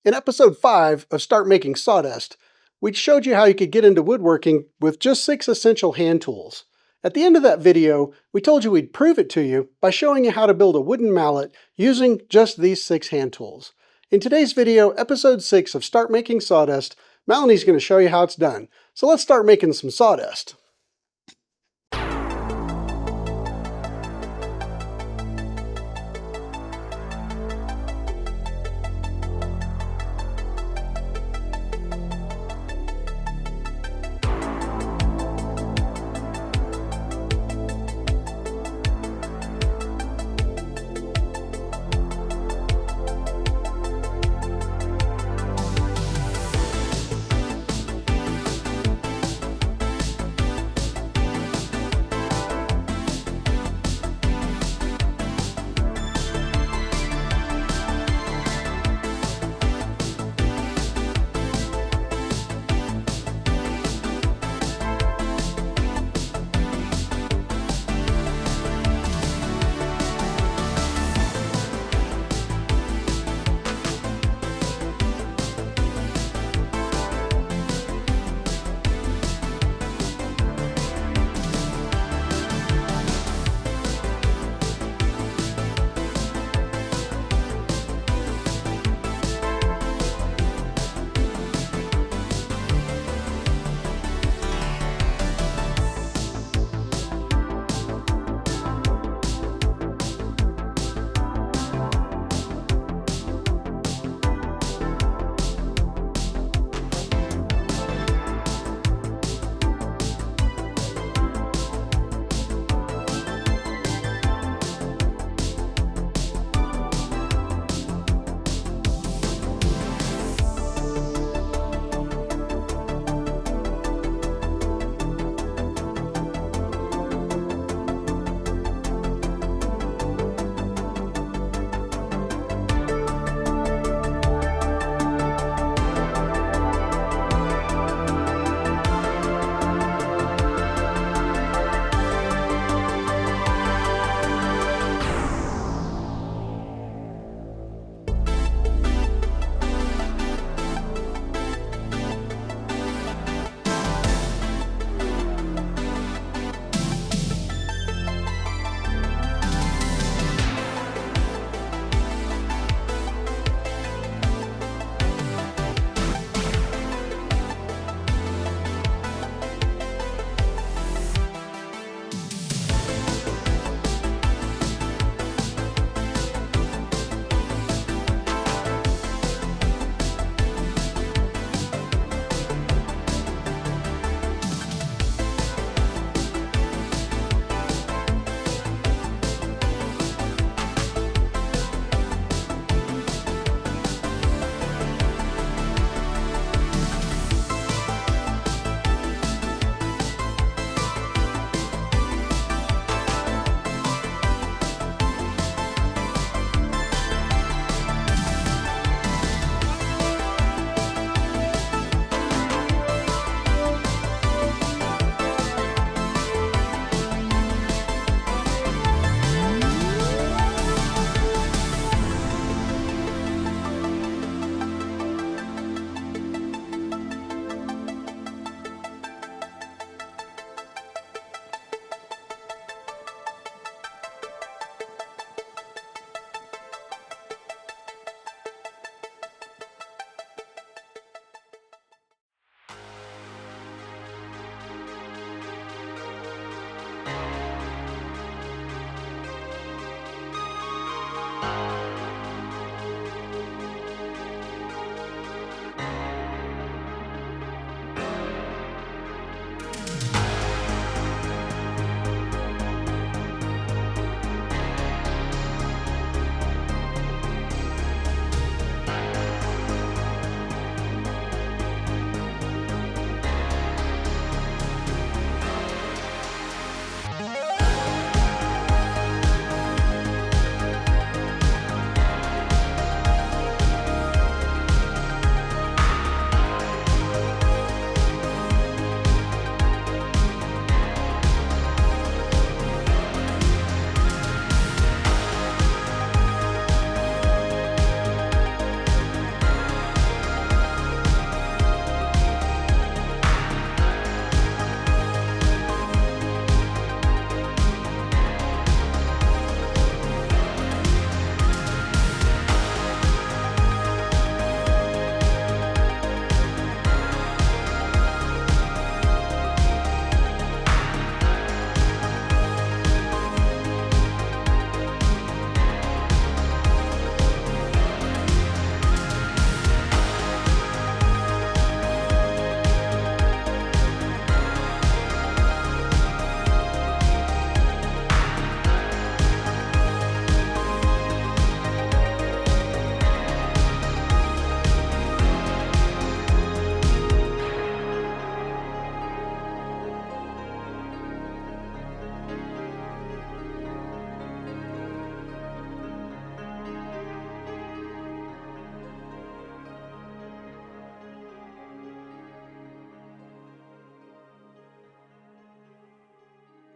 In episode 5 of Start Making Sawdust, we showed you how you could get into woodworking with just 6 essential hand tools. At the end of that video, we told you we'd prove it to you by showing you how to build a wooden mallet using just these 6 hand tools. In today's video, episode 6 of Start Making Sawdust, Melanie's going to show you how it's done. So let's start making some sawdust.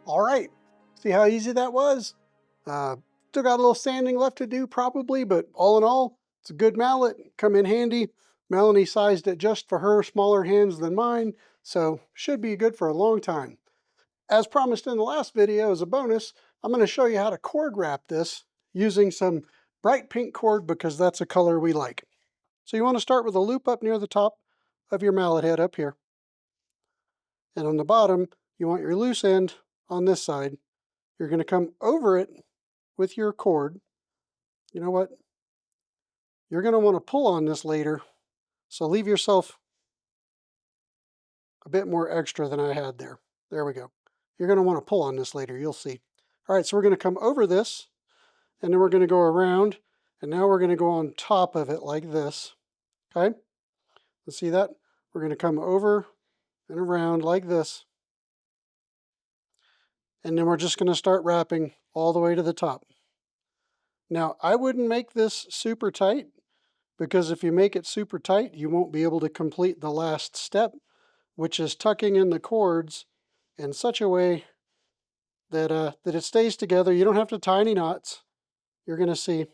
All right, see how easy that was? Still got a little sanding left to do probably, but all in all, it's a good mallet, come in handy. Melanie sized it just for her smaller hands than mine, so should be good for a long time. As promised in the last video as a bonus, I'm going to show you how to cord wrap this using some bright pink cord because that's a color we like. So you want to start with a loop up near the top of your mallet head up here. And on the bottom, you want your loose end on this side. You're going to come over it with your cord. You know what? You're going to want to pull on this later, so leave yourself a bit more extra than I had there. There we go. You're going to want to pull on this later, you'll see. All right, so we're going to come over this, and then we're going to go around, and now we're going to go on top of it like this. Okay? Let's see that? We're going to come over and around like this, and then we're just going to start wrapping all the way to the top. Now, I wouldn't make this super tight, because if you make it super tight, you won't be able to complete the last step, which is tucking in the cords in such a way that, that it stays together. You don't have to tie any knots. You're going to see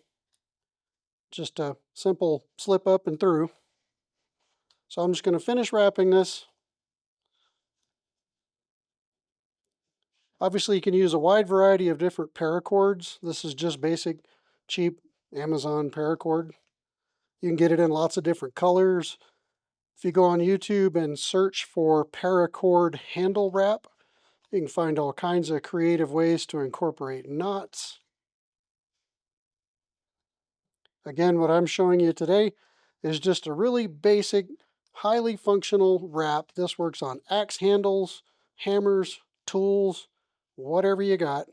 just a simple slip up and through. So I'm just going to finish wrapping this. Obviously, you can use a wide variety of different paracords. This is just basic, cheap Amazon paracord. You can get it in lots of different colors. If you go on YouTube and search for paracord handle wrap, you can find all kinds of creative ways to incorporate knots. Again, what I'm showing you today is just a really basic, highly functional wrap. This works on axe handles, hammers, tools, whatever you got.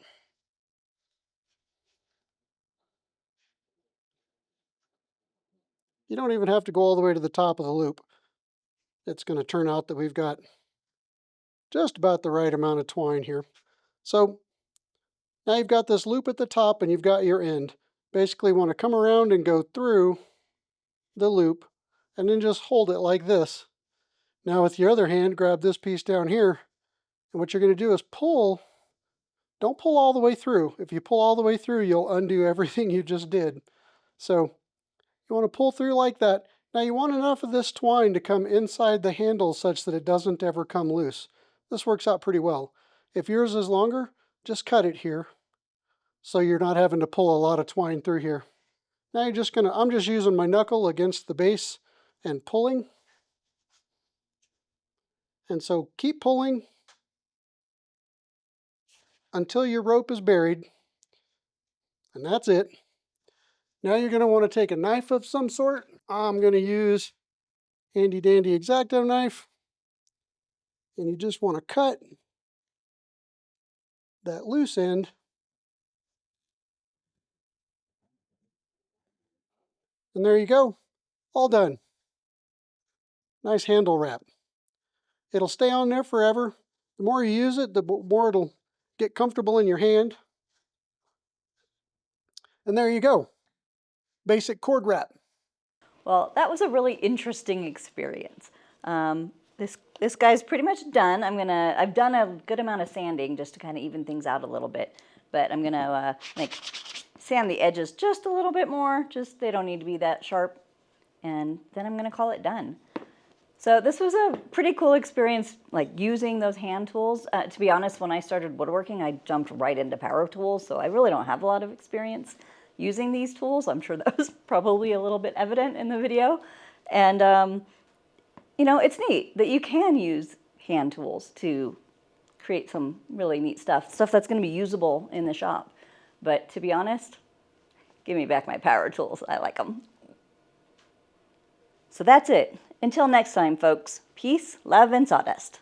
You don't even have to go all the way to the top of the loop. It's going to turn out that we've got just about the right amount of twine here. So now you've got this loop at the top and you've got your end. Basically want to come around and go through the loop and then just hold it like this. Now with your other hand, grab this piece down here, and what you're going to do is pull. Don't pull all the way through. If you pull all the way through, you'll undo everything you just did. So you want to pull through like that. Now you want enough of this twine to come inside the handle such that it doesn't ever come loose. This works out pretty well. If yours is longer, just cut it here so you're not having to pull a lot of twine through here. Now you're just going to, I'm just using my knuckle against the base and pulling. And so keep pulling until your rope is buried. And that's it. Now you're going to want to take a knife of some sort. I'm going to use handy dandy X-Acto knife. And you just want to cut that loose end. And there you go. All done. Nice handle wrap. It'll stay on there forever. The more you use it, the more it'll get comfortable in your hand. And there you go. Basic cord wrap. Well, that was a really interesting experience. This guy's pretty much done. I've done a good amount of sanding just to kind of even things out a little bit, but I'm gonna sand the edges just a little bit more. Just they don't need to be that sharp, and then I'm gonna call it done. So this was a pretty cool experience, like using those hand tools. To be honest, when I started woodworking, I jumped right into power tools, so I really don't have a lot of experience using these tools. I'm sure that was probably a little bit evident in the video. And, you know, it's neat that you can use hand tools to create some really neat stuff that's going to be usable in the shop. But to be honest, give me back my power tools. I like them. So that's it. Until next time, folks, peace, love, and sawdust.